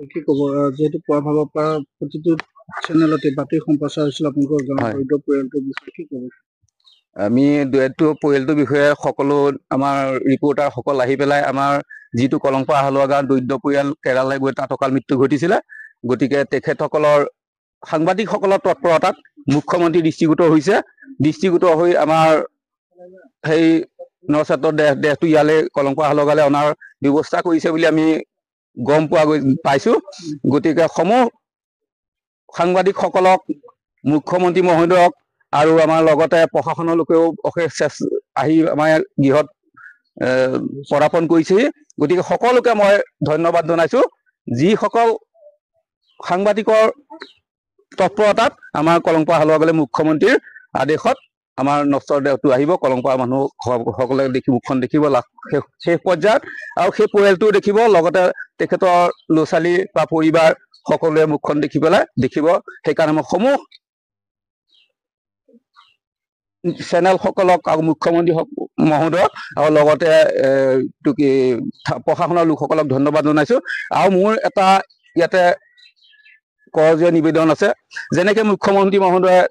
কি ক'ব যেহেতু পুৱা ভাগৰ পৰা প্ৰতিটো চেনেলতে বাতৰি সম্প্ৰচাৰ হৈছিল আপোনালোকৰ গাঁৱৰ দৰিদ্ৰ পৰিয়ালটোৰ বিষয়ে কি ক'ব? আমি দুয়েটো পৰিয়ালটোৰ বিষয়ে সকলো আমাৰ ৰিপৰ্টাৰসকল আহি পেলাই আমাৰ যিটো কলংপাৰা হালোৱা গাঁৱৰ দৰিদ্ৰ পৰিয়াল কেৰালাই গৈ তাত অকাল মৃত্যু ঘটিছিলে, গতিকে তেখেতসকলৰ সাংবাদিকসকলৰ তৎপৰতাত মুখ্যমন্ত্ৰী দৃষ্টিগোচৰ হৈছে। দৃষ্টিগোচৰ হৈ আমাৰ সেই নক্ষত্ৰ দেহটো ইয়ালৈ কলংপাৰা হালোৱা গাঁৱলৈ অনাৰ ব্যৱস্থা কৰিছে বুলি আমি গম পোৱা পাইছো। গতিকে সমূহ সাংবাদিকসকলক মুখ্যমন্ত্ৰী মহোদয়ক আৰু আমাৰ লগতে প্ৰশাসনৰ লোকেও অশেষ আহি আমাৰ গৃহত পদাৰ্পণ কৰিছেহি। গতিকে সকলোকে মই ধন্যবাদ জনাইছো, যিসকল সাংবাদিকৰ তৎপৰতাত আমাৰ কলংপাৰা হালোৱা গাঁৱলৈ মুখ্যমন্ত্ৰীৰ আদেশত আমাৰ নশ্বৰ দেহটো আহিব। কলংপাৰা মানুহ সকলে দেখি মুখখন দেখিব শেষ পৰ্যায়ত, আৰু সেই পৰিয়ালটোও দেখিব, লগতে তেখেতৰ ল'ৰা ছোৱালী বা পৰিবাৰ সকলোৱে মুখখন দেখিব। সেইকাৰণে মই সমূহ চেনেল সকলক আৰু মুখ্যমন্ত্ৰী মহোদয়ক আৰু লগতে প্ৰশাসনৰ লোকসকলক ধন্যবাদ জনাইছো। আৰু মোৰ এটা ইয়াতে কৰজীয় নিবেদন আছে, যেনেকে মুখ্যমন্ত্ৰী মহোদয়ে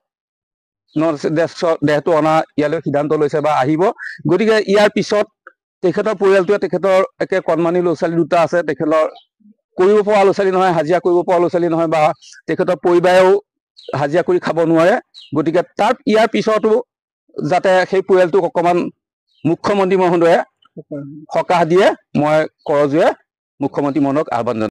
দেহটো অনা ইয়ালৈ সিদ্ধান্ত লৈছে বা আহিব, গতিকে ইয়াৰ পিছত তেখেতৰ পৰিয়ালটোৱে তেখেতৰ একে কণমানি ল'ৰা ছোৱালী দুটা আছে, তেখেতৰ কৰিব পৰা ল'ৰা ছোৱালী নহয়, হাজিৰা কৰিব পৰা ল'ৰা ছোৱালী নহয়, বা তেখেতৰ পৰিবাৰেও হাজিৰা কৰি খাব নোৱাৰে। গতিকে ইয়াৰ পিছতো যাতে সেই পৰিয়ালটোক অকমান মুখ্যমন্ত্ৰী মহোদয়ে সকাহ দিয়ে, মই কৰজোৰে মুখ্যমন্ত্ৰী মহোদয়ক আহ্বান জনাইছো।